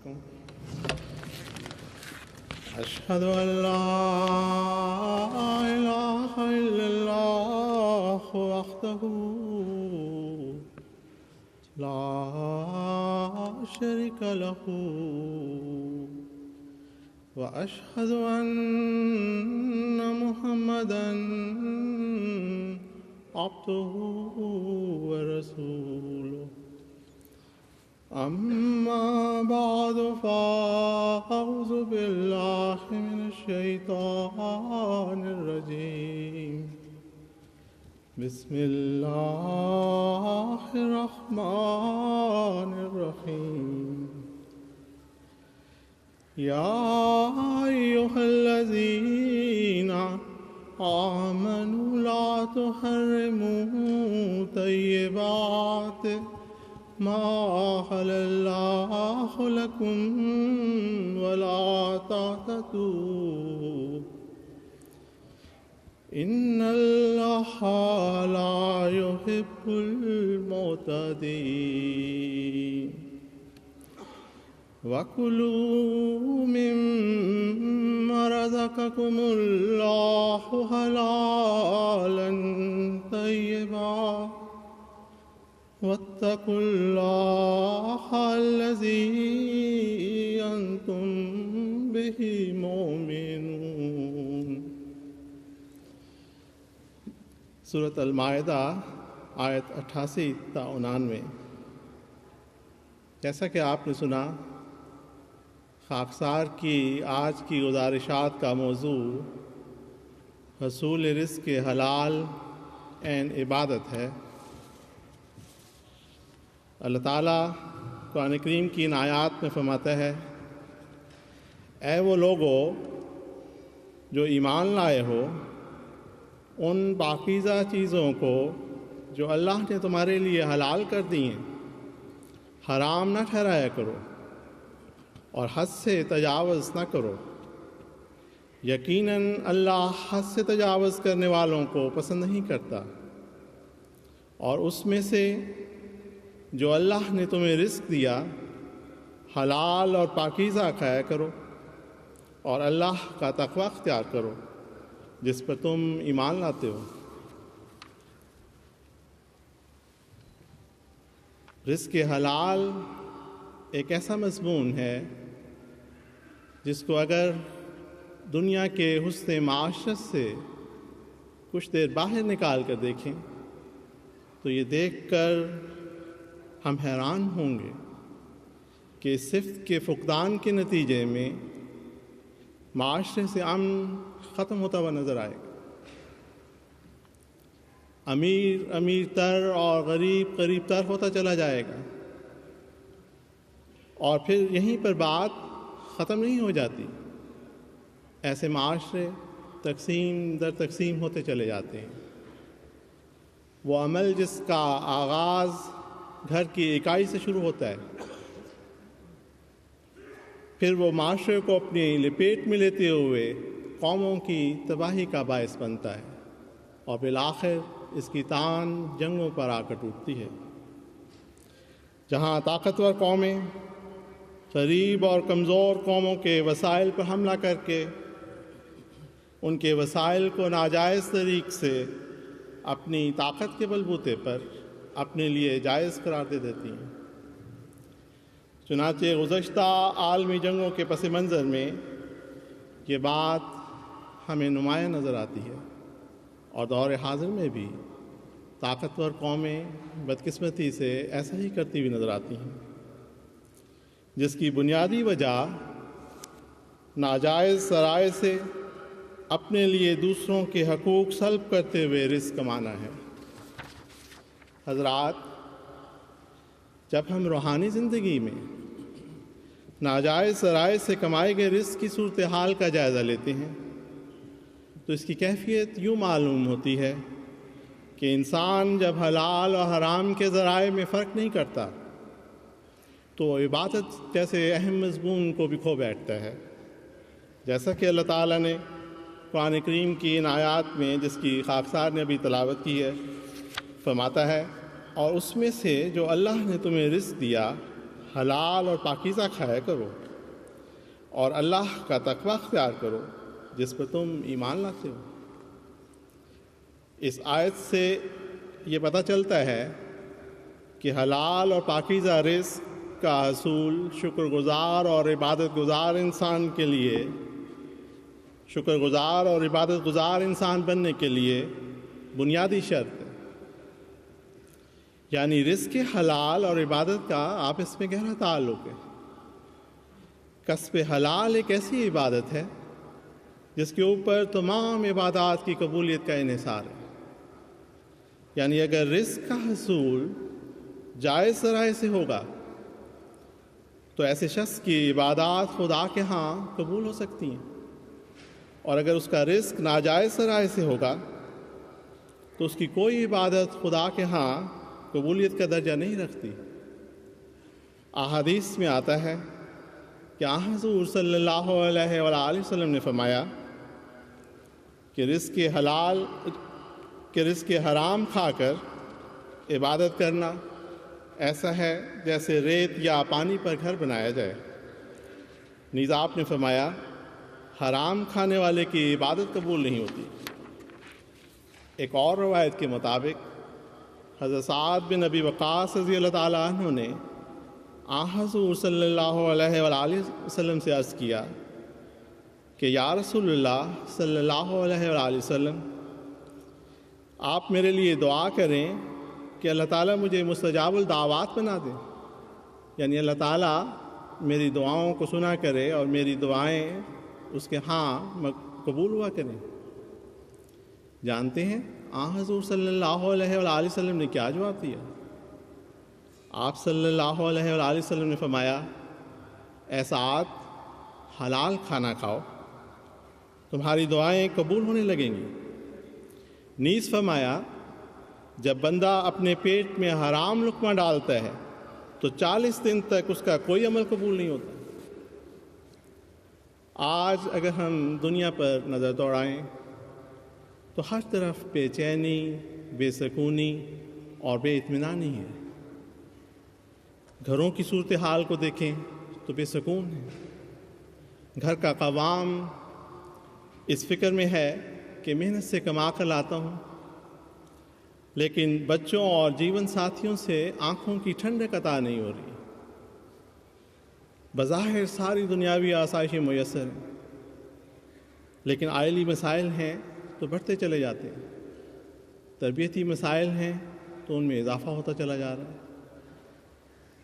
علیکم. اشہد ان لا الہ الا اللہ وحدہ لا شریک لہ واشہد ان محمدا عبدہ ورسولہ. اما بعد فاعوذ باللہ من الشیطان الرجیم. بسم اللہ الرحمن الرحیم. یا ایہا الذین آمنوا لا تحرموا طیبات ما أحل الله لكم ولا تعتدوا إن الله لا يحب المعتدين. وكلوا مما رزقكم الله حلالا طيبا واتقوا اللہ الذی انتم بہ مؤمنون. سورۃ المائدہ آیت 88 تا 99. جیسا کہ آپ نے سنا، خاکسار کی آج کی گزارشات کا موضوع حصول رزق حلال عین عبادت ہے. اللہ تعالیٰ قرآن کریم کی ان آیات میں فرماتا ہے، اے وہ لوگو جو ایمان لائے ہو، ان پاکیزہ چیزوں کو جو اللہ نے تمہارے لیے حلال کر دی ہیں حرام نہ ٹھہرایا کرو، اور حد سے تجاوز نہ کرو. یقیناً اللہ حد سے تجاوز کرنے والوں کو پسند نہیں کرتا. اور اس میں سے جو اللہ نے تمہیں رزق دیا حلال اور پاکیزہ کھایا کرو، اور اللہ کا تقوی اختیار کرو جس پر تم ایمان لاتے ہو. رزق حلال ایک ایسا مضمون ہے جس کو اگر دنیا کے حسن معاشرت سے کچھ دیر باہر نکال کر دیکھیں تو یہ دیکھ کر ہم حیران ہوں گے کہ صفت کے فقدان کے نتیجے میں معاشرے سے امن ختم ہوتا ہوا نظر آئے گا. امیر امیر تر اور غریب قریب تر ہوتا چلا جائے گا، اور پھر یہیں پر بات ختم نہیں ہو جاتی. ایسے معاشرے تقسیم در تقسیم ہوتے چلے جاتے ہیں. وہ عمل جس کا آغاز گھر کی اکائی سے شروع ہوتا ہے، پھر وہ معاشرے کو اپنی لپیٹ میں لیتے ہوئے قوموں کی تباہی کا باعث بنتا ہے، اور بالآخر اس کی تان جنگوں پر آ کر ٹوٹتی ہے. جہاں طاقتور قومیں غریب اور کمزور قوموں کے وسائل پر حملہ کر کے ان کے وسائل کو ناجائز طریق سے اپنی طاقت کے بلبوتے پر اپنے لیے جائز قرار دے دیتی ہیں. چنانچہ گزشتہ عالمی جنگوں کے پس منظر میں یہ بات ہمیں نمایاں نظر آتی ہے، اور دور حاضر میں بھی طاقتور قومیں بدقسمتی سے ایسا ہی کرتی ہوئی نظر آتی ہیں، جس کی بنیادی وجہ ناجائز ذرائع سے اپنے لیے دوسروں کے حقوق سلب کرتے ہوئے رزق کمانا ہے. حضرات، جب ہم روحانی زندگی میں ناجائز ذرائع سے کمائے گئے رزق کی صورتحال کا جائزہ لیتے ہیں تو اس کی کیفیت یوں معلوم ہوتی ہے کہ انسان جب حلال اور حرام کے ذرائع میں فرق نہیں کرتا تو عبادت جیسے اہم مضمون کو بھی کھو بیٹھتا ہے. جیسا کہ اللہ تعالیٰ نے قرآن کریم کی ان آیات میں، جس کی خاکسار نے ابھی تلاوت کی ہے، فرماتا ہے، اور اس میں سے جو اللہ نے تمہیں رزق دیا حلال اور پاکیزہ کھایا کرو اور اللہ کا تقوی اختیار کرو جس پر تم ایمان لاتے ہو۔ اس آیت سے یہ پتہ چلتا ہے کہ حلال اور پاکیزہ رزق کا حصول شکر گزار اور عبادت گزار انسان کے لیے، شکر گزار اور عبادت گزار انسان بننے کے لیے بنیادی شرط ہے۔ یعنی رزق حلال اور عبادت کا آپس میں گہرا تعلق ہے۔ کسب حلال ایک ایسی عبادت ہے جس کے اوپر تمام عبادات کی قبولیت کا انحصار ہے۔ یعنی اگر رزق کا حصول جائز ذرائع سے ہوگا تو ایسے شخص کی عبادات خدا کے ہاں قبول ہو سکتی ہیں، اور اگر اس کا رزق ناجائز ذرائع سے ہوگا تو اس کی کوئی عبادت خدا کے ہاں قبولیت کا درجہ نہیں رکھتی۔ احادیث میں آتا ہے کہ حضور صلی اللہ علیہ وآلہ وسلم نے فرمایا کہ رزق حرام کھا کر عبادت کرنا ایسا ہے جیسے ریت یا پانی پر گھر بنایا جائے۔ نیز آپ نے فرمایا حرام کھانے والے کی عبادت قبول نہیں ہوتی۔ ایک اور روایت کے مطابق حضرت سعد بن ابی وقاص رضی اللہ تعالیٰ عنہ نے حضور صلی اللہ علیہ وآلہ وسلم سے عرض کیا کہ یا رسول اللہ صلی اللہ علیہ وآلہ وسلم، آپ میرے لیے دعا کریں کہ اللہ تعالیٰ مجھے مستجاب الدعوات بنا دیں، یعنی اللہ تعالیٰ میری دعاؤں کو سنا کرے اور میری دعائیں اس کے ہاں قبول ہوا کریں۔ جانتے ہیں حضور صلی اللہ علیہ وآلہ وسلم نے کیا جواب دیا؟ آپ صلی اللہ علیہ وآلہ وسلم نے فرمایا، اے سعد، حلال کھانا کھاؤ، تمہاری دعائیں قبول ہونے لگیں گی۔ نیز فرمایا، جب بندہ اپنے پیٹ میں حرام لقمہ ڈالتا ہے تو 40 دن تک اس کا کوئی عمل قبول نہیں ہوتا۔ آج اگر ہم دنیا پر نظر دوڑائیں تو ہر طرف بے چینی، بے سکونی اور بے اطمینانی ہے۔ گھروں کی صورتحال کو دیکھیں تو بے سکون ہے۔ گھر کا قوام اس فکر میں ہے کہ محنت سے کما کر لاتا ہوں، لیکن بچوں اور جیون ساتھیوں سے آنکھوں کی ٹھنڈک عطا نہیں ہو رہی۔ بظاہر ساری دنیاوی آسائشیں میسر ہیں، لیکن عائلی مسائل ہیں تو بڑھتے چلے جاتے ہیں، تربیتی مسائل ہیں تو ان میں اضافہ ہوتا چلا جا رہا ہے۔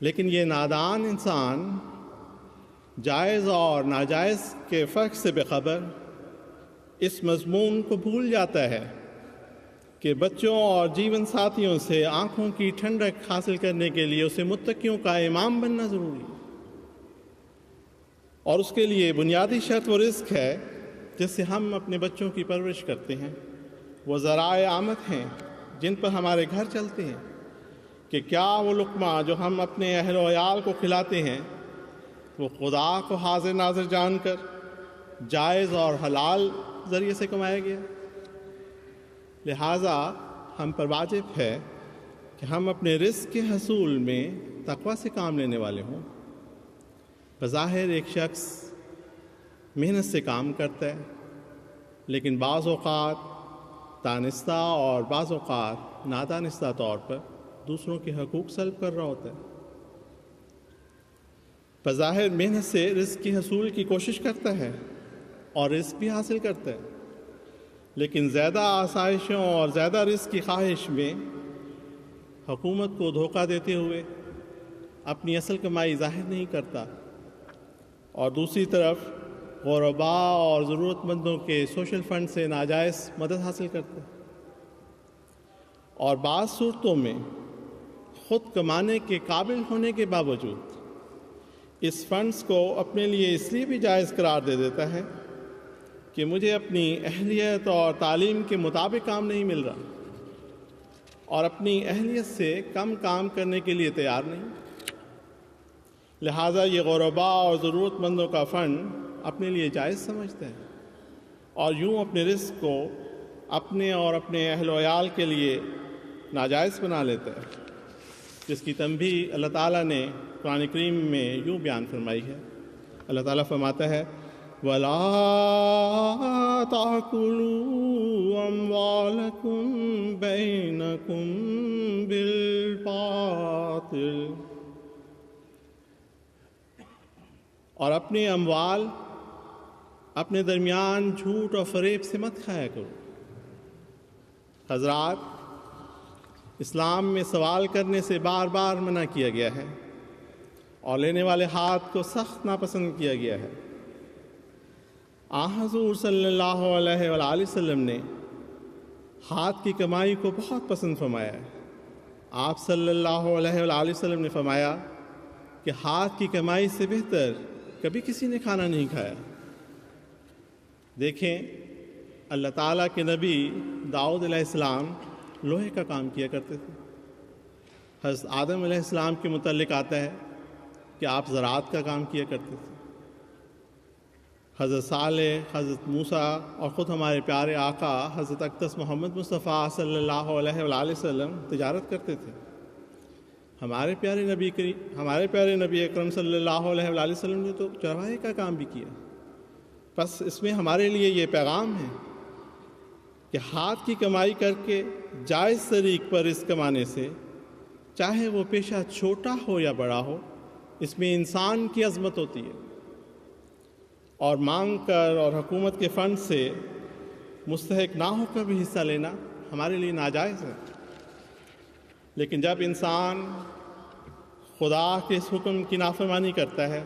لیکن یہ نادان انسان جائز اور ناجائز کے فرق سے بے خبر اس مضمون کو بھول جاتا ہے کہ بچوں اور جیون ساتھیوں سے آنکھوں کی ٹھنڈک حاصل کرنے کے لیے اسے متقیوں کا امام بننا ضروری ہے، اور اس کے لیے بنیادی شرط وہ رزق ہے جس سے ہم اپنے بچوں کی پرورش کرتے ہیں۔ وہ ذرائع آمد ہیں جن پر ہمارے گھر چلتے ہیں، کہ کیا وہ لقمہ جو ہم اپنے اہل و عیال کو کھلاتے ہیں وہ خدا کو حاضر ناظر جان کر جائز اور حلال ذریعے سے کمایا گیا۔ لہٰذا ہم پر واجب ہے کہ ہم اپنے رزق کے حصول میں تقوی سے کام لینے والے ہوں۔ بظاہر ایک شخص محنت سے کام کرتا ہے، لیکن بعض اوقات دانستہ اور بعض اوقات نادانستہ طور پر دوسروں کے حقوق سلب کر رہا ہوتا ہے۔ بظاہر محنت سے رزق کی حصول کی کوشش کرتا ہے اور رزق بھی حاصل کرتا ہے، لیکن زیادہ آسائشوں اور زیادہ رزق کی خواہش میں حکومت کو دھوکہ دیتے ہوئے اپنی اصل کمائی ظاہر نہیں کرتا، اور دوسری طرف غرباء اور ضرورت مندوں کے سوشل فنڈ سے ناجائز مدد حاصل کرتا ہے، اور بعض صورتوں میں خود کمانے کے قابل ہونے کے باوجود اس فنڈز کو اپنے لیے اس لیے بھی جائز قرار دے دیتا ہے کہ مجھے اپنی اہلیت اور تعلیم کے مطابق کام نہیں مل رہا، اور اپنی اہلیت سے کم کام کرنے کے لیے تیار نہیں۔ لہٰذا یہ غرباء اور ضرورت مندوں کا فنڈ اپنے لیے جائز سمجھتا ہے، اور یوں اپنے رزق کو اپنے اور اپنے اہل و عیال کے لیے ناجائز بنا لیتا ہے۔ جس کی تنبیہ اللہ تعالیٰ نے قرآن کریم میں یوں بیان فرمائی ہے۔ اللہ تعالیٰ فرماتا ہے وَلَا تَأْكُلُوا أَمْوَالَكُمْ بَيْنَكُمْ بِالْبَاطِلِ، اور اپنے اموال اپنے درمیان جھوٹ اور فریب سے مت کھایا کرو۔ حضرات، اسلام میں سوال کرنے سے بار بار منع کیا گیا ہے اور لینے والے ہاتھ کو سخت ناپسند کیا گیا ہے۔ حضور صلی اللہ علیہ وآلہ وسلم نے ہاتھ کی کمائی کو بہت پسند فرمایا ہے۔ آپ صلی اللہ علیہ وآلہ وسلم نے فرمایا کہ ہاتھ کی کمائی سے بہتر کبھی کسی نے کھانا نہیں کھایا۔ دیکھیں، اللہ تعالیٰ کے نبی داؤد علیہ السلام لوہے کا کام کیا کرتے تھے۔ حضرت آدم علیہ السلام کے متعلق آتا ہے کہ آپ زراعت کا کام کیا کرتے تھے۔ حضرت صالح، حضرت موسیٰ اور خود ہمارے پیارے آقا حضرت اقدس محمد مصطفیٰ صلی اللہ علیہ وآلہ وسلم تجارت کرتے تھے۔ ہمارے پیارے نبی اکرم صلی اللہ علیہ وآلہ وسلم نے تو چرواہے کا کام بھی کیا۔ بس اس میں ہمارے لیے یہ پیغام ہے کہ ہاتھ کی کمائی کر کے جائز طریق پر رزق کمانے سے، چاہے وہ پیشہ چھوٹا ہو یا بڑا ہو، اس میں انسان کی عظمت ہوتی ہے۔ اور مانگ کر اور حکومت کے فنڈ سے مستحق نہ ہو کر بھی حصہ لینا ہمارے لیے ناجائز ہے۔ لیکن جب انسان خدا کے اس حکم کی نافرمانی کرتا ہے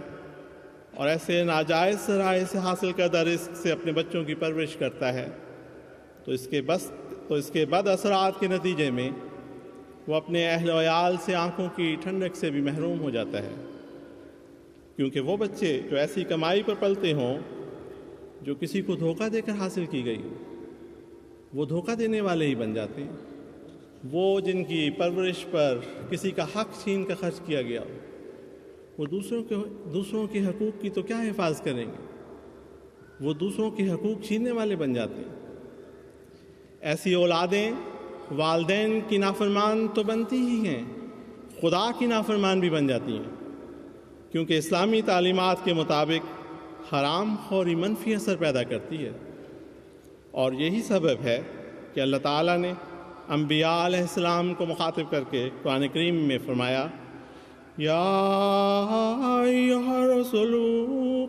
اور ایسے ناجائز ذرائع سے حاصل کردہ رزق سے اپنے بچوں کی پرورش کرتا ہے تو اس کے بد اثرات کے نتیجے میں وہ اپنے اہل و عیال سے آنکھوں کی ٹھنڈک سے بھی محروم ہو جاتا ہے، کیونکہ وہ بچے جو ایسی کمائی پر پلتے ہوں جو کسی کو دھوکہ دے کر حاصل کی گئی، وہ دھوکہ دینے والے ہی بن جاتے ہیں۔ وہ جن کی پرورش پر کسی کا حق چھین کر خرچ کیا گیا، وہ دوسروں کے حقوق کی تو کیا حفاظت کریں گے، وہ دوسروں کے حقوق چھیننے والے بن جاتے ہیں۔ ایسی اولادیں والدین کی نافرمان تو بنتی ہی ہیں، خدا کی نافرمان بھی بن جاتی ہیں، کیونکہ اسلامی تعلیمات کے مطابق حرام خوری منفی اثر پیدا کرتی ہے۔ اور یہی سبب ہے کہ اللہ تعالیٰ نے انبیاء علیہ السلام کو مخاطب کر کے قرآن کریم میں فرمایا یا ایھا الرسول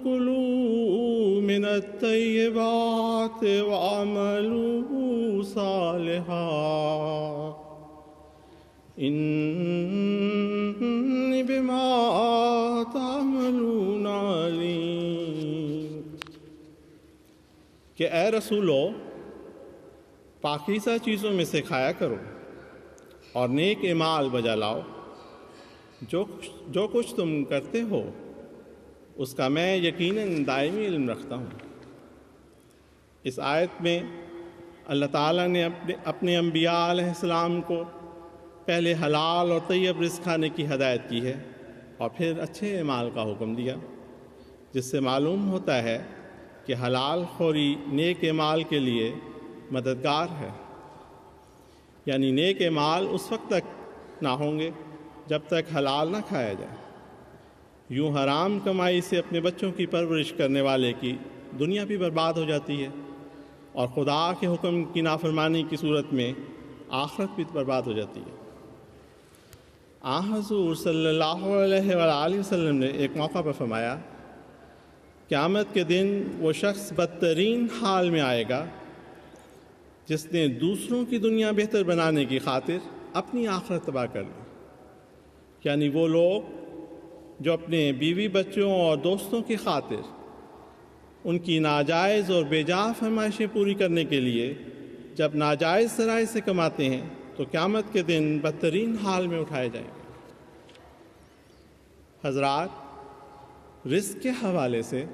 کلوا من الطیبات واعملوا صالحا انی بما تعملون علیم، کہ اے رسولو، پاکیزہ چیزوں میں سے کھایا کرو اور نیک اعمال بجا لاؤ، جو کچھ تم کرتے ہو اس کا میں یقیناً دائمی علم رکھتا ہوں۔ اس آیت میں اللہ تعالیٰ نے اپنے انبیاء علیہ السلام کو پہلے حلال اور طیب رزق کھانے کی ہدایت کی ہے اور پھر اچھے اعمال کا حکم دیا، جس سے معلوم ہوتا ہے کہ حلال خوری نیک اعمال کے لیے مددگار ہے۔ یعنی نیک اعمال اس وقت تک نہ ہوں گے جب تک حلال نہ کھایا جائے۔ یوں حرام کمائی سے اپنے بچوں کی پرورش کرنے والے کی دنیا بھی برباد ہو جاتی ہے اور خدا کے حکم کی نافرمانی کی صورت میں آخرت بھی برباد ہو جاتی ہے۔ حضور صلی اللہ علیہ وآلہ وسلم نے ایک موقع پر فرمایا قیامت کے دن وہ شخص بدترین حال میں آئے گا جس نے دوسروں کی دنیا بہتر بنانے کی خاطر اپنی آخرت تباہ کر لی۔ یعنی وہ لوگ جو اپنے بیوی بچوں اور دوستوں کی خاطر ان کی ناجائز اور بے جا فرمائشیں پوری کرنے کے لیے جب ناجائز ذرائع سے کماتے ہیں تو قیامت کے دن بدترین حال میں اٹھائے جائیں گے۔ حضرات، رزق کے حوالے سے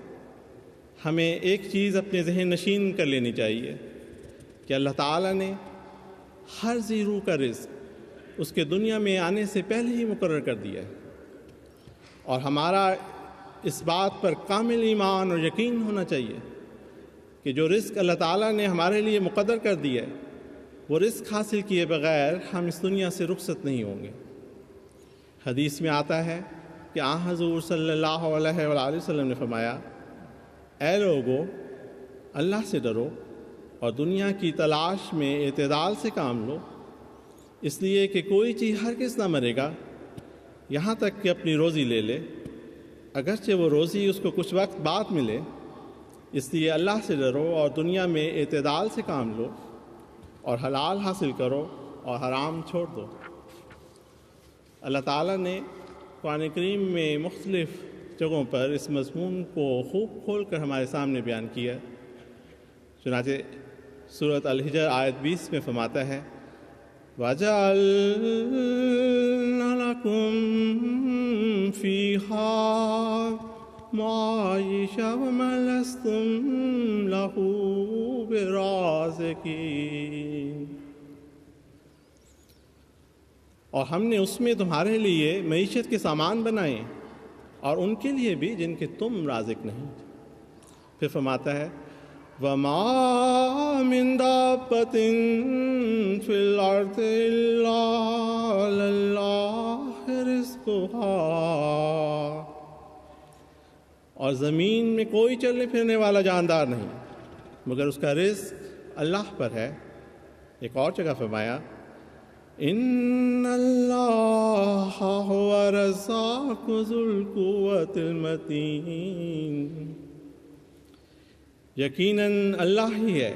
ہمیں ایک چیز اپنے ذہن نشین کر لینی چاہیے کہ اللہ تعالیٰ نے ہر ذی روح کا رزق اس کے دنیا میں آنے سے پہلے ہی مقرر کر دیا ہے، اور ہمارا اس بات پر کامل ایمان اور یقین ہونا چاہیے کہ جو رزق اللہ تعالیٰ نے ہمارے لیے مقرر کر دیا ہے وہ رزق حاصل کیے بغیر ہم اس دنیا سے رخصت نہیں ہوں گے۔ حدیث میں آتا ہے کہ حضور صلی اللہ علیہ وآلہ وسلم نے فرمایا، اے لوگو، اللہ سے ڈرو اور دنیا کی تلاش میں اعتدال سے کام لو، اس لیے کہ کوئی چیز ہرگز نہ مرے گا یہاں تک کہ اپنی روزی لے لے، اگرچہ وہ روزی اس کو کچھ وقت بعد ملے۔ اس لیے اللہ سے ڈرو اور دنیا میں اعتدال سے کام لو، اور حلال حاصل کرو اور حرام چھوڑ دو۔ اللہ تعالیٰ نے قرآن کریم میں مختلف جگہوں پر اس مضمون کو خوب کھول کر ہمارے سامنے بیان کیا۔ چنانچہ سورۃ الحجر آیت 20 میں فرماتا ہے، وَجَعَلْنَا لَكُمْ فِيهَا مَعَائِشَ وَمَا لَسْتُمْ لَهُ بِرَازِقِينَ، اور ہم نے اس میں تمہارے لیے معیشت کے سامان بنائے اور ان کے لیے بھی جن کے تم رازق نہیں۔ پھر فرماتا ہے، وَمَا مِن دَابَّةٍ فِي الْأَرْضِ إِلَّا عَلَى اللَّهِ رِزْقُهَا، اور زمین میں کوئی چلنے پھرنے والا جاندار نہیں مگر اس کا رزق اللہ پر ہے۔ ایک اور جگہ فرمایا، ان اللہ هو الرزاق ذو القوة المتین، یقیناً اللہ ہی ہے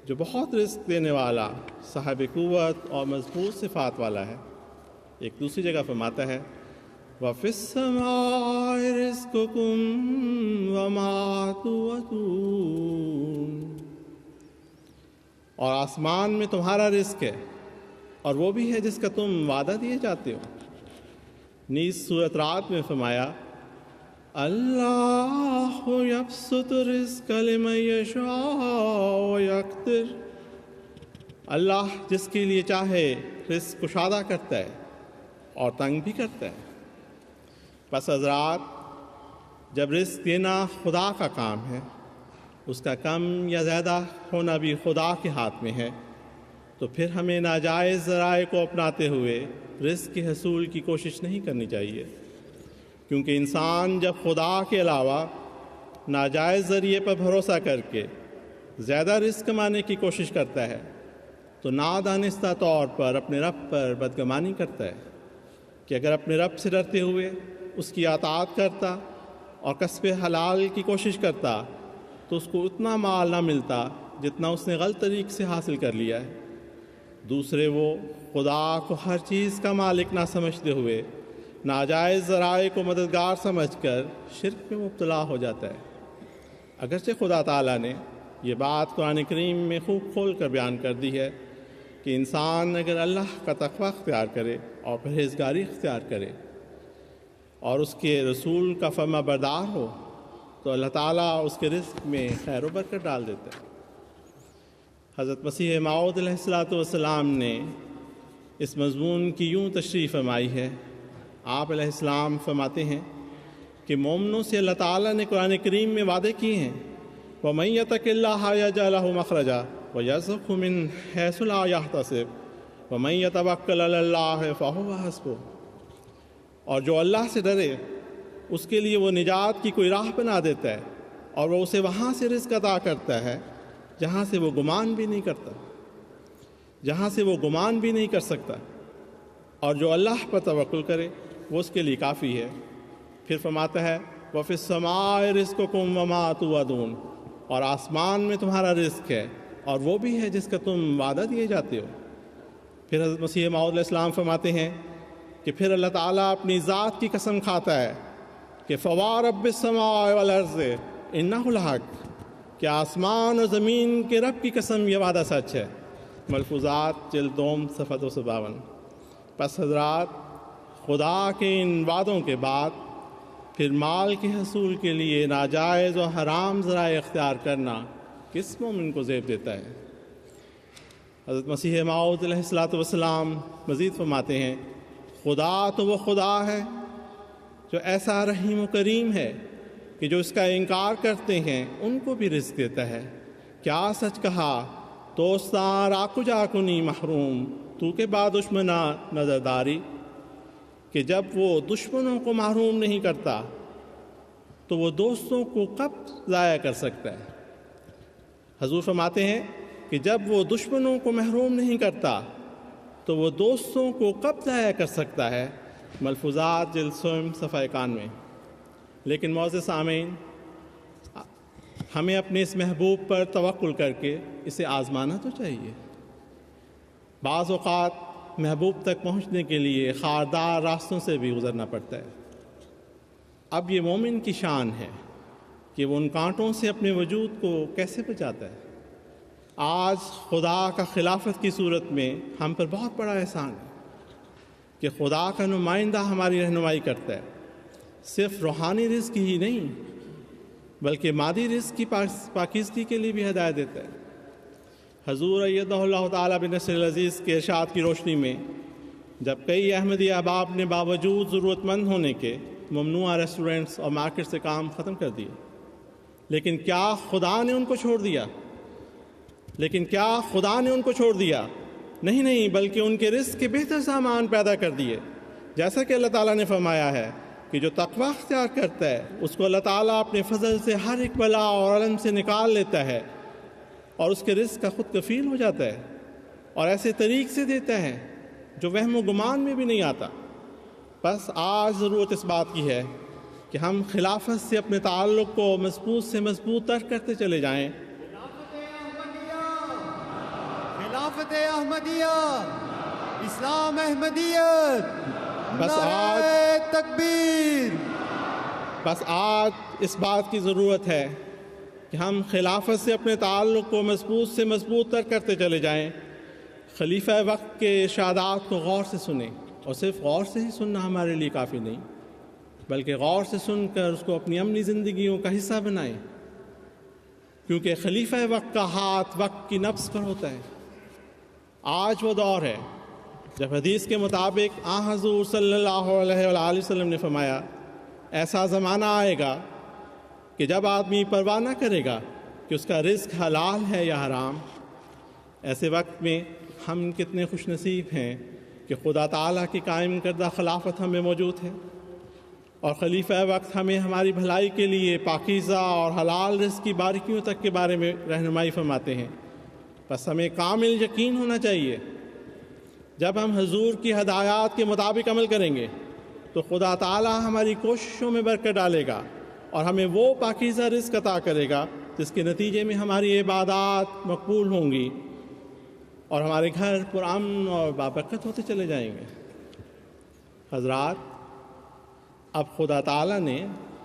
جو بہت رزق دینے والا، صاحب قوت اور مضبوط صفات والا ہے۔ ایک دوسری جگہ فرماتا ہے، وَفِي السَّمَاءِ رِزْقُكُمْ وَمَا تُوعَدُونَ، اور آسمان میں تمہارا رزق ہے اور وہ بھی ہے جس کا تم وعدہ دیے جاتے ہو۔ نیز سورۃ رات میں فرمایا، اللہ یبسط الرزق لمن یشاء ویقدر، اللہ جس کے لیے چاہے رزق کشادہ کرتا ہے اور تنگ بھی کرتا ہے۔ پس حضرات، جب رزق دینا خدا کا کام ہے، اس کا کم یا زیادہ ہونا بھی خدا کے ہاتھ میں ہے، تو پھر ہمیں ناجائز ذرائع کو اپناتے ہوئے رزق کے حصول کی کوشش نہیں کرنی چاہیے، کیونکہ انسان جب خدا کے علاوہ ناجائز ذریعے پر بھروسہ کر کے زیادہ رزق کمانے کی کوشش کرتا ہے تو نادانستہ طور پر اپنے رب پر بدگمانی کرتا ہے، کہ اگر اپنے رب سے ڈرتے ہوئے اس کی اطاعت کرتا اور کسب حلال کی کوشش کرتا تو اس کو اتنا مال نہ ملتا جتنا اس نے غلط طریق سے حاصل کر لیا ہے۔ دوسرے وہ خدا کو ہر چیز کا مالک نہ سمجھتے ہوئے ناجائز ذرائع کو مددگار سمجھ کر شرک میں مبتلا ہو جاتا ہے۔ اگرچہ خدا تعالیٰ نے یہ بات قرآن کریم میں خوب کھول کر بیان کر دی ہے کہ انسان اگر اللہ کا تقوی اختیار کرے اور پرہیزگاری اختیار کرے اور اس کے رسول کا فرما بردار ہو تو اللہ تعالیٰ اس کے رزق میں خیر و برکت ڈال دیتا ہے۔ حضرت مسیح موعود علیہ السلام نے اس مضمون کی یوں تشریح فرمائی ہے۔ آپ علیہ السلام فرماتے ہیں کہ مومنوں سے اللہ تعالیٰ نے قرآن کریم میں وعدے کیے ہیں، وَمَن يَتَّقِ اللَّهَ يَجْعَل لَّهُ مَخْرَجًا وَيَرْزُقْهُ مِنْ حَيْثُ لَا يَحْتَسِبُ وَمَن يَتَوَكَّلْ عَلَى اللَّهِ فَهُوَ حَسْبُهُ، اور جو اللہ سے ڈرے اس کے لیے وہ نجات کی کوئی راہ بنا دیتا ہے اور وہ اسے وہاں سے رزق عطا کرتا ہے جہاں سے وہ گمان بھی نہیں کرتا، جہاں سے وہ گمان بھی نہیں کر سکتا، اور جو اللہ پر توکل کرے وہ اس کے لیے کافی ہے۔ پھر فرماتا ہے، وَفِي السَّمَاءِ رِزْقُكُمْ وَمَا تُوعَدُونَ، اور آسمان میں تمہارا رزق ہے اور وہ بھی ہے جس کا تم وعدہ دیے جاتے ہو۔ پھر حضرت مسیح موعود علیہ السلام فرماتے ہیں کہ پھر اللہ تعالیٰ اپنی ذات کی قسم کھاتا ہے کہ فَوَرَبِّ السَّمَاءِ وَالْأَرْضِ إِنَّهُ لَحَقٌّ، کہ آسمان اور زمین کے رب کی قسم یہ وعدہ سچ ہے۔ ملفوظات جلد 2 صفحہ 252۔ پس حضرات، خدا کے ان وعدوں کے بعد پھر مال کے حصول کے لیے ناجائز اور حرام ذرائع اختیار کرنا کس مومن کو زیب دیتا ہے؟ حضرت مسیح موعود علیہ السلام مزید فرماتے ہیں، خدا تو وہ خدا ہے جو ایسا رحیم و کریم ہے کہ جو اس کا انکار کرتے ہیں ان کو بھی رزق دیتا ہے۔ کیا سچ کہا، دوستاں را کجا کنی محروم، تو کے بعد دشمنا نظرداری، کہ جب وہ دشمنوں کو محروم نہیں کرتا تو وہ دوستوں کو کب ضائع کر سکتا ہے؟ حضور فرماتے ہیں کہ جب وہ دشمنوں کو محروم نہیں کرتا تو وہ دوستوں کو کب ضائع کر سکتا ہے؟ ملفوظات جلد 6 صفحہ 91۔ لیکن معزز سامعین، ہمیں اپنے اس محبوب پر توکل کر کے اسے آزمانا تو چاہیے۔ بعض اوقات محبوب تک پہنچنے کے لیے خاردار راستوں سے بھی گزرنا پڑتا ہے۔ اب یہ مومن کی شان ہے کہ وہ ان کانٹوں سے اپنے وجود کو کیسے بچاتا ہے۔ آج خدا کا خلافت کی صورت میں ہم پر بہت بڑا احسان ہے کہ خدا کا نمائندہ ہماری رہنمائی کرتا ہے، صرف روحانی رزق ہی نہیں بلکہ مادی رزق کی پاکیزگی کے لیے بھی ہدایت دیتا ہے۔ حضور ایدہ اللہ تعالیٰ بنصر العزیز کے ارشاد کی روشنی میں جب کئی احمدی احباب نے باوجود ضرورت مند ہونے کے ممنوعہ ریسٹورنٹس اور مارکیٹ سے کام ختم کر دیے، لیکن کیا خدا نے ان کو چھوڑ دیا؟ نہیں، بلکہ ان کے رزق کے بہتر سامان پیدا کر دیے۔ جیسا کہ اللہ تعالیٰ نے فرمایا ہے کہ جو تقوی اختیار کرتا ہے اس کو اللہ تعالیٰ اپنے فضل سے ہر ایک بلا اور علم سے نکال لیتا ہے اور اس کے رزق کا خود کفیل ہو جاتا ہے، اور ایسے طریق سے دیتا ہے جو وہم و گمان میں بھی نہیں آتا۔ بس آج ضرورت اس بات کی ہے کہ ہم خلافت سے اپنے تعلق کو مضبوط سے مضبوط تر کرتے چلے جائیں۔ خلافت احمدیہ، اسلام احمدیت، نعرہ تکبیر۔ بس آج اس بات کی ضرورت ہے کہ ہم خلافت سے اپنے تعلق کو مضبوط سے مضبوط تر کرتے چلے جائیں، خلیفہ وقت کے ارشادات کو غور سے سنیں، اور صرف غور سے ہی سننا ہمارے لیے کافی نہیں بلکہ غور سے سن کر اس کو اپنی عملی زندگیوں کا حصہ بنائیں، کیونکہ خلیفہ وقت کا ہاتھ وقت کی نفس پر ہوتا ہے۔ آج وہ دور ہے جب حدیث کے مطابق حضور صلی اللہ علیہ وآلہ وسلم نے فرمایا ایسا زمانہ آئے گا کہ جب آدمی پرواہ نہ کرے گا کہ اس کا رزق حلال ہے یا حرام۔ ایسے وقت میں ہم کتنے خوش نصیب ہیں کہ خدا تعالیٰ کی قائم کردہ خلافت ہمیں موجود ہے، اور خلیفہ وقت ہمیں ہماری بھلائی کے لیے پاکیزہ اور حلال رزق کی باریکیوں تک کے بارے میں رہنمائی فرماتے ہیں۔ بس ہمیں کامل یقین ہونا چاہیے، جب ہم حضور کی ہدایات کے مطابق عمل کریں گے تو خدا تعالیٰ ہماری کوششوں میں برکت ڈالے گا اور ہمیں وہ پاکیزہ رزق عطا کرے گا جس کے نتیجے میں ہماری عبادات مقبول ہوں گی اور ہمارے گھر پرامن اور بابرکت ہوتے چلے جائیں گے۔ حضرات، اب خدا تعالیٰ نے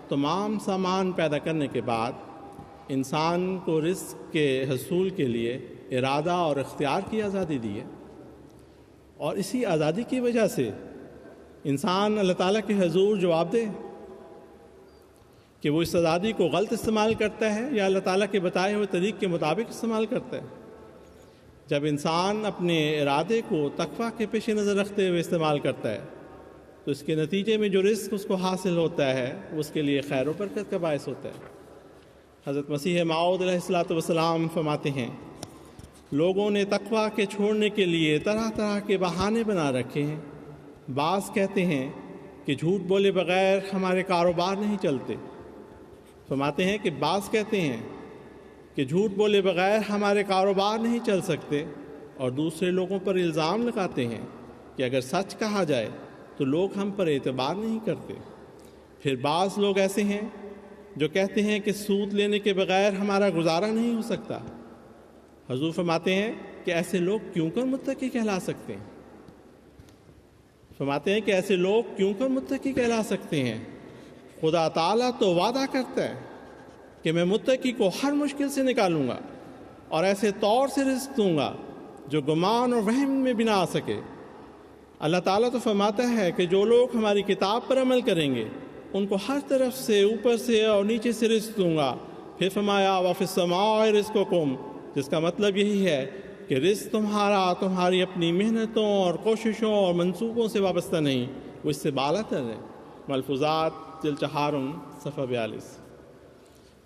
تمام سامان پیدا کرنے کے بعد انسان کو رزق کے حصول کے لیے ارادہ اور اختیار کی آزادی دی ہے، اور اسی آزادی کی وجہ سے انسان اللہ تعالیٰ کے حضور جواب دے کہ وہ اس آزادی کو غلط استعمال کرتا ہے یا اللہ تعالیٰ کے بتائے ہوئے طریق کے مطابق استعمال کرتا ہے۔ جب انسان اپنے ارادے کو تقویٰ کے پیش نظر رکھتے ہوئے استعمال کرتا ہے تو اس کے نتیجے میں جو رزق اس کو حاصل ہوتا ہے وہ اس کے لیے خیر و برکت کا باعث ہوتا ہے۔ حضرت مسیح موعود علیہ الصلوۃ والسلام فرماتے ہیں لوگوں نے تقویٰ کے چھوڑنے کے لیے طرح طرح کے بہانے بنا رکھے ہیں۔ بعض کہتے ہیں کہ جھوٹ بولے بغیر ہمارے کاروبار نہیں چلتے۔ فرماتے ہیں کہ بعض کہتے ہیں کہ جھوٹ بولے بغیر ہمارے کاروبار نہیں چل سکتے، اور دوسرے لوگوں پر الزام لگاتے ہیں کہ اگر سچ کہا جائے تو لوگ ہم پر اعتبار نہیں کرتے۔ پھر بعض لوگ ایسے ہیں جو کہتے ہیں کہ سود لینے کے بغیر ہمارا گزارا نہیں ہو سکتا۔ حضور فرماتے ہیں کہ ایسے لوگ کیوں کر متقی کہلا سکتے ہیں؟ فرماتے ہیں کہ ایسے لوگ کیوں کر متقی کہلا سکتے ہیں؟ خدا تعالیٰ تو وعدہ کرتا ہے کہ میں متقی کو ہر مشکل سے نکالوں گا اور ایسے طور سے رزق دوں گا جو گمان اور وہم میں بھی نہ آ سکے۔ اللہ تعالیٰ تو فرماتا ہے کہ جو لوگ ہماری کتاب پر عمل کریں گے ان کو ہر طرف سے، اوپر سے اور نیچے سے رزق دوں گا۔ پھر فرمایا وَفِي السَّمَاءِ رِزْقُكُمْ، جس کا مطلب یہی ہے کہ رزق تمہارا تمہاری اپنی محنتوں اور کوششوں اور منصوبوں سے وابستہ نہیں، وہ اس سے بالا تر ہے۔ ملفوظات جلد 4 صفحہ 42۔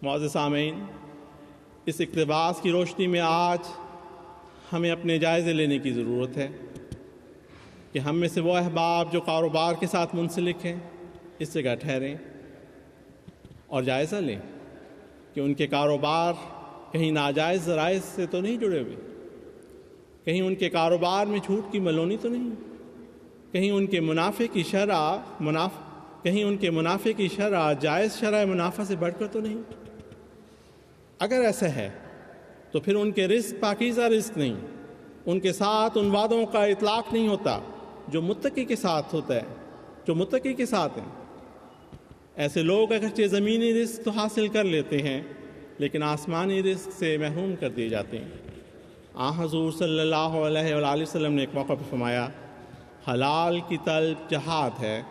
معزز سامعین، اس اقتباس کی روشنی میں آج ہمیں اپنے جائزے لینے کی ضرورت ہے کہ ہم میں سے وہ احباب جو کاروبار کے ساتھ منسلک ہیں اس جگہ ٹھہریں اور جائزہ لیں کہ ان کے کاروبار کہیں ناجائز ذرائع سے تو نہیں جڑے ہوئے، کہیں ان کے کاروبار میں جھوٹ کی ملونی تو نہیں، کہیں ان کے منافع کی شرح جائز شرح منافع سے بڑھ کر تو نہیں۔ اگر ایسا ہے تو پھر ان کے رزق پاکیزہ رزق نہیں، ان کے ساتھ ان وعدوں کا اطلاق نہیں ہوتا جو متقی کے ساتھ ہوتا ہے، جو متقی کے ساتھ ہیں۔ ایسے لوگ اگرچہ زمینی رزق تو حاصل کر لیتے ہیں لیکن آسمانی رزق سے محروم کر دیے جاتے ہیں۔ حضور صلی اللہ علیہ وآلہ وسلم نے ایک موقع پر فرمایا حلال کی طلب جہاد ہے،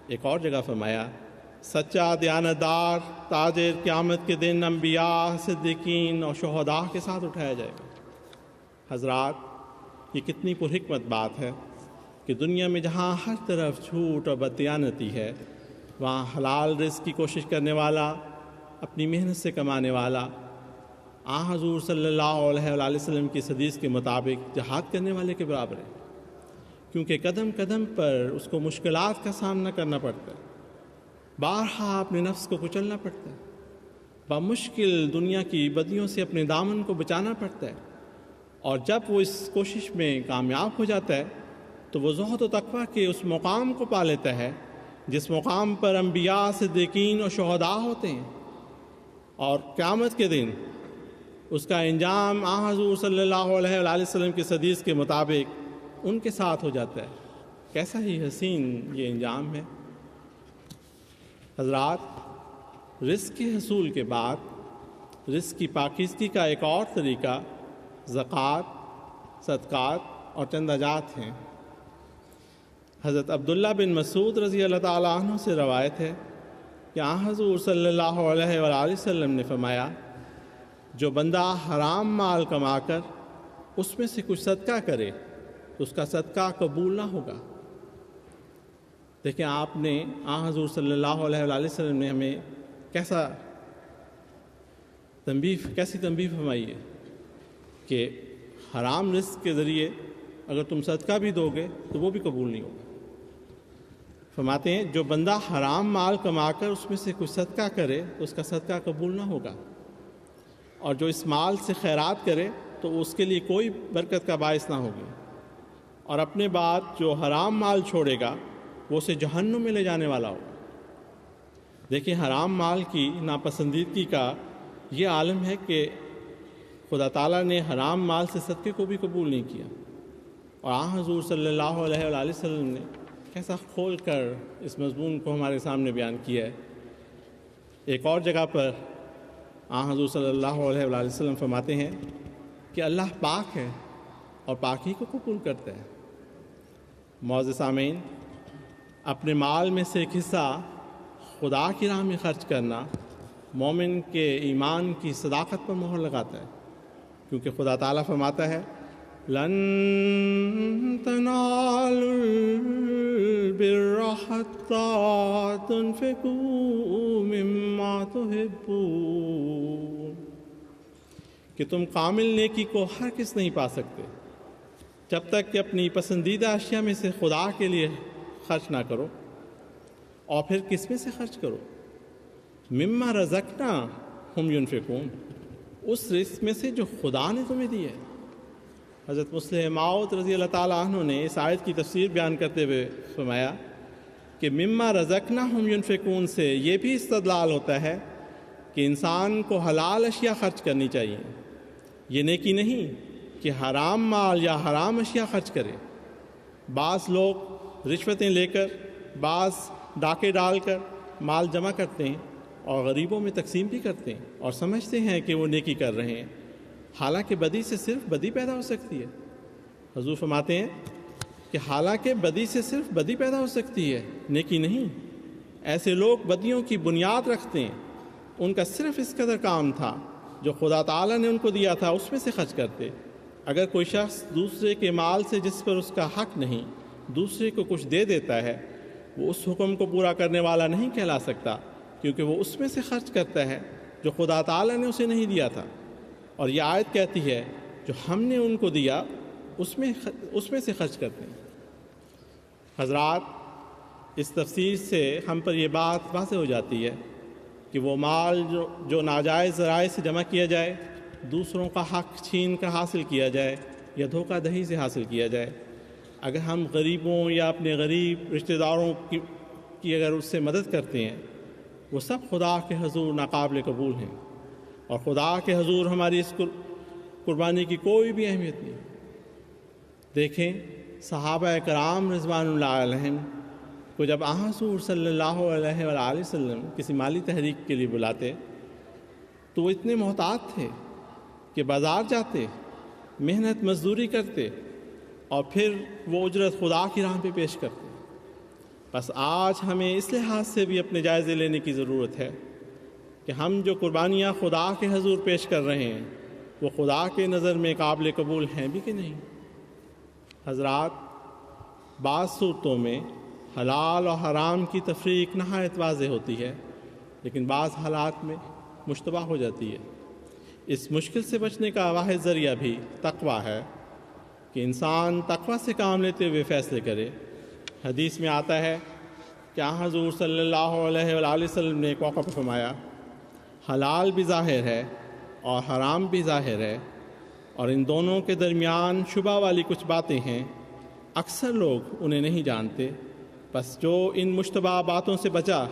ایک اور جگہ فرمایا سچا دیانتدار تاجر قیامت کے دن انبیاء، صدیقین اور شہداء کے ساتھ اٹھایا جائے گا۔ حضرات، یہ کتنی پرحکمت بات ہے کہ دنیا میں جہاں ہر طرف جھوٹ اور بددیانتی ہے وہاں حلال رزق کی کوشش کرنے والا، اپنی محنت سے کمانے والا حضور صلی اللہ علیہ وآلہ وسلم کی حدیث کے مطابق جہاد کرنے والے کے برابر ہے، کیونکہ قدم قدم پر اس کو مشکلات کا سامنا کرنا پڑتا ہے، بارہا اپنے نفس کو کچلنا پڑتا ہے، بمشکل دنیا کی بدیوں سے اپنے دامن کو بچانا پڑتا ہے، اور جب وہ اس کوشش میں کامیاب ہو جاتا ہے تو وہ زہد و تقویٰ کے اس مقام کو پا لیتا ہے جس مقام پر انبیاء، صدیقین اور شہداء ہوتے ہیں، اور قیامت کے دن اس کا انجام حضور صلی اللہ علیہ وآلہ وسلم کی حدیث کے مطابق ان کے ساتھ ہو جاتا ہے۔ کیسا ہی حسین یہ انجام ہے۔ حضرات، رزق کے حصول کے بعد رزق کی پاکیزگی کا ایک اور طریقہ زکوٰۃ، صدقات اور چنداجات ہیں۔ حضرت عبداللہ بن مسعود رضی اللہ تعالیٰ عنہ سے روایت ہے کہ حضور صلی اللہ علیہ وآلہ وسلم نے فرمایا جو بندہ حرام مال کما کر اس میں سے کچھ صدقہ کرے تو اس کا صدقہ قبول نہ ہوگا۔ دیکھیں آپ نے حضور صلی اللہ علیہ وآلہ وسلم نے ہمیں کیسی تنبیہ فرمائی ہے کہ حرام رزق کے ذریعے اگر تم صدقہ بھی دو گے تو وہ بھی قبول نہیں ہوگا۔ فرماتے ہیں جو بندہ حرام مال کما کر اس میں سے کچھ صدقہ کرے تو اس کا صدقہ قبول نہ ہوگا، اور جو اس مال سے خیرات کرے تو اس کے لیے کوئی برکت کا باعث نہ ہوگی، اور اپنے بعد جو حرام مال چھوڑے گا وہ اسے جہنم میں لے جانے والا ہوگا۔ دیکھیں حرام مال کی ناپسندیدگی کا یہ عالم ہے کہ خدا تعالیٰ نے حرام مال سے صدقے کو بھی قبول نہیں کیا، اور حضور صلی اللہ علیہ وآلہ وسلم نے کیسا کھول کر اس مضمون کو ہمارے سامنے بیان کیا ہے۔ ایک اور جگہ پر حضور صلی اللہ علیہ وآلہ وسلم فرماتے ہیں کہ اللہ پاک ہے اور پاکی کو قبول کرتا ہے۔ معزز سامعین، اپنے مال میں سے ایک حصہ خدا کی راہ میں خرچ کرنا مومن کے ایمان کی صداقت پر مہر لگاتا ہے، کیونکہ خدا تعالیٰ فرماتا ہے لن تنالوا البر حتى تنفقوا مما تحبون، کہ تم کامل نیکی کو ہرگز نہیں پا سکتے جب تک کہ اپنی پسندیدہ اشیاء میں سے خدا کے لیے خرچ نہ کرو، اور پھر کس میں سے خرچ کرو؟ مما رزقناہم ینفقون، اس رزق میں سے جو خدا نے تمہیں دی ہے۔ حضرت مسلم موعود رضی اللہ تعالیٰ عنہ نے اس آیت کی تفسیر بیان کرتے ہوئے فرمایا کہ مما رزقناہم ینفقون سے یہ بھی استدلال ہوتا ہے کہ انسان کو حلال اشیاء خرچ کرنی چاہیے، یہ نیکی نہیں کہ حرام مال یا حرام اشیاء خرچ کرے۔ بعض لوگ رشوتیں لے کر، بعض ڈاکے ڈال کر مال جمع کرتے ہیں اور غریبوں میں تقسیم بھی کرتے ہیں اور سمجھتے ہیں کہ وہ نیکی کر رہے ہیں، حالانکہ بدی سے صرف بدی پیدا ہو سکتی ہے۔ حضور فرماتے ہیں کہ حالانکہ بدی سے صرف بدی پیدا ہو سکتی ہے، نیکی نہیں۔ ایسے لوگ بدیوں کی بنیاد رکھتے ہیں، ان کا صرف اس قدر کام تھا جو خدا تعالیٰ نے ان کو دیا تھا اس میں سے خرچ کرتے۔ اگر کوئی شخص دوسرے کے مال سے جس پر اس کا حق نہیں دوسرے کو کچھ دے دیتا ہے، وہ اس حکم کو پورا کرنے والا نہیں کہلا سکتا، کیونکہ وہ اس میں سے خرچ کرتا ہے جو خدا تعالیٰ نے اسے نہیں دیا تھا۔ اور یہ آیت کہتی ہے جو ہم نے ان کو دیا اس میں سے خرچ کرتے ہیں۔ حضرات، اس تفسیر سے ہم پر یہ بات واضح ہو جاتی ہے کہ وہ مال جو ناجائز ذرائع سے جمع کیا جائے، دوسروں کا حق چھین کر حاصل کیا جائے یا دھوکہ دہی سے حاصل کیا جائے، اگر ہم غریبوں یا اپنے غریب رشتہ داروں کی اگر اس سے مدد کرتے ہیں، وہ سب خدا کے حضور ناقابل قبول ہیں، اور خدا کے حضور ہماری اس قربانی کی کوئی بھی اہمیت نہیں۔ دیکھیں، صحابہ کرام رضوان اللہ علیہم کو جب حضور صلی اللہ علیہ وآلہ وسلم کسی مالی تحریک کے لیے بلاتے تو وہ اتنے محتاط تھے کہ بازار جاتے، محنت مزدوری کرتے اور پھر وہ اجرت خدا کی راہ پہ پیش کرتے۔ بس آج ہمیں اس لحاظ سے بھی اپنے جائزے لینے کی ضرورت ہے کہ ہم جو قربانیاں خدا کے حضور پیش کر رہے ہیں وہ خدا کے نظر میں قابل قبول ہیں بھی کہ نہیں۔ حضرات، بعض صورتوں میں حلال اور حرام کی تفریق نہایت واضح ہوتی ہے، لیکن بعض حالات میں مشتبہ ہو جاتی ہے۔ اس مشکل سے بچنے کا واحد ذریعہ بھی تقوی ہے کہ انسان تقوی سے کام لیتے ہوئے فیصلے کرے۔ حدیث میں آتا ہے کہ حضور صلی اللہ علیہ وآلہ وسلم نے ایک موقع پر فرمایا، حلال بھی ظاہر ہے اور حرام بھی ظاہر ہے، اور ان دونوں کے درمیان شبہ والی کچھ باتیں ہیں، اکثر لوگ انہیں نہیں جانتے۔ بس جو ان مشتبہ باتوں سے بچا،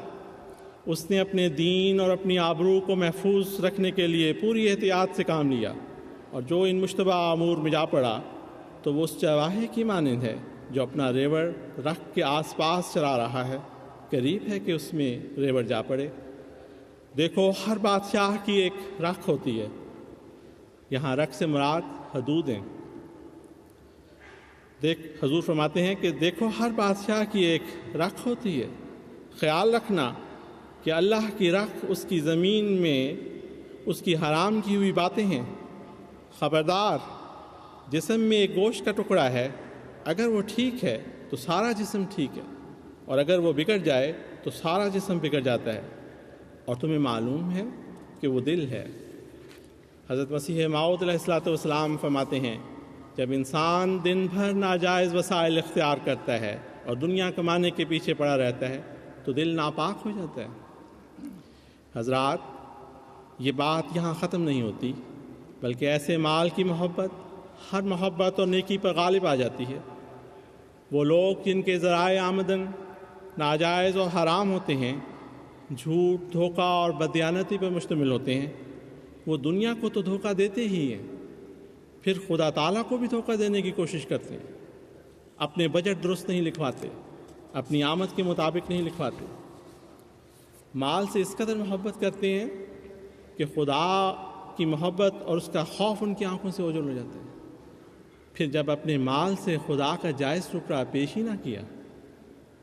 اس نے اپنے دین اور اپنی آبرو کو محفوظ رکھنے کے لیے پوری احتیاط سے کام لیا، اور جو ان مشتبہ امور میں جا پڑا تو وہ اس چرواہے کی مانند ہے جو اپنا ریوڑ رکھ کے آس پاس چلا رہا ہے، قریب ہے کہ اس میں ریوڑ جا پڑے۔ دیکھو، ہر بادشاہ کی ایک رکھ ہوتی ہے، یہاں رکھ سے مراد حدود ہیں۔ حضور فرماتے ہیں کہ دیکھو، ہر بادشاہ کی ایک رکھ ہوتی ہے، خیال رکھنا کہ اللہ کی رکھ اس کی زمین میں اس کی حرام کی ہوئی باتیں ہیں۔ خبردار، جسم میں ایک گوشت کا ٹکڑا ہے، اگر وہ ٹھیک ہے تو سارا جسم ٹھیک ہے، اور اگر وہ بگڑ جائے تو سارا جسم بگڑ جاتا ہے، اور تمہیں معلوم ہے کہ وہ دل ہے۔ حضرت مسیح موعود علیہ السلام فرماتے ہیں، جب انسان دن بھر ناجائز وسائل اختیار کرتا ہے اور دنیا کمانے کے پیچھے پڑا رہتا ہے تو دل ناپاک ہو جاتا ہے۔ حضرات، یہ بات یہاں ختم نہیں ہوتی، بلکہ ایسے مال کی محبت ہر محبت اور نیکی پر غالب آ جاتی ہے۔ وہ لوگ جن کے ذرائع آمدن ناجائز اور حرام ہوتے ہیں، جھوٹ، دھوکہ اور بددیانتی پر مشتمل ہوتے ہیں، وہ دنیا کو تو دھوکہ دیتے ہی ہیں، پھر خدا تعالیٰ کو بھی دھوکہ دینے کی کوشش کرتے ہیں۔ اپنے بجٹ درست نہیں لکھواتے، اپنی آمد کے مطابق نہیں لکھواتے، مال سے اس قدر محبت کرتے ہیں کہ خدا کی محبت اور اس کا خوف ان کی آنکھوں سے اوجھل ہو جاتا ہے۔ پھر جب اپنے مال سے خدا کا جائز ٹکڑا پیش ہی نہ کیا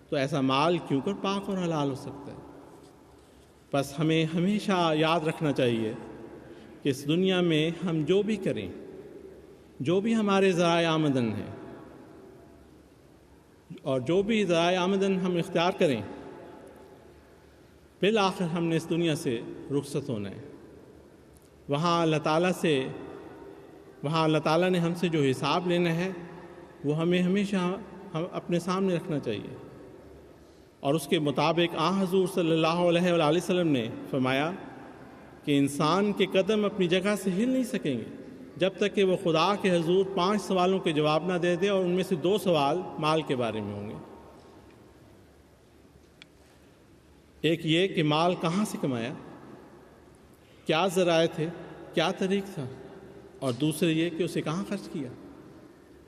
تو ایسا مال کیوں کر پاک اور حلال ہو سکتا ہے؟ بس ہمیں ہمیشہ یاد رکھنا چاہیے کہ اس دنیا میں ہم جو بھی کریں، جو بھی ہمارے ذرائع آمدن ہیں اور جو بھی ذرائع آمدن ہم اختیار کریں، بالآخر ہم نے اس دنیا سے رخصت ہونا ہے۔ وہاں اللہ تعالیٰ نے ہم سے جو حساب لینا ہے وہ ہمیں ہمیشہ اپنے سامنے رکھنا چاہیے، اور اس کے مطابق حضور صلی اللہ علیہ وآلہ وسلم نے فرمایا کہ انسان کے قدم اپنی جگہ سے ہل نہیں سکیں گے جب تک کہ وہ خدا کے حضور 5 سوالوں کے جواب نہ دے دے، اور ان میں سے 2 سوال مال کے بارے میں ہوں گے۔ ایک یہ کہ مال کہاں سے کمایا، کیا ذرائع تھے، کیا طریق تھا، اور دوسرے یہ کہ اسے کہاں خرچ کیا۔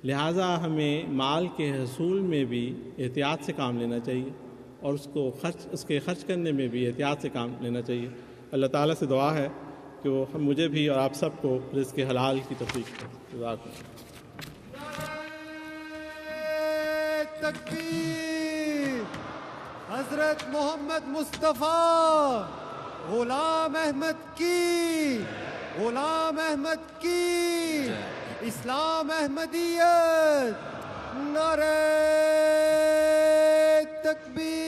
لہٰذا ہمیں مال کے حصول میں بھی احتیاط سے کام لینا چاہیے، اور اس کے خرچ کرنے میں بھی احتیاط سے کام لینا چاہیے۔ اللہ تعالیٰ سے دعا ہے کہ وہ مجھے بھی اور آپ سب کو رزق حلال کی توفیق دے۔ تکبیر! حضرت محمد مصطفیٰ غلام احمد کی، غلام احمد کی، اسلام احمدیت، نعرہ تکبیر!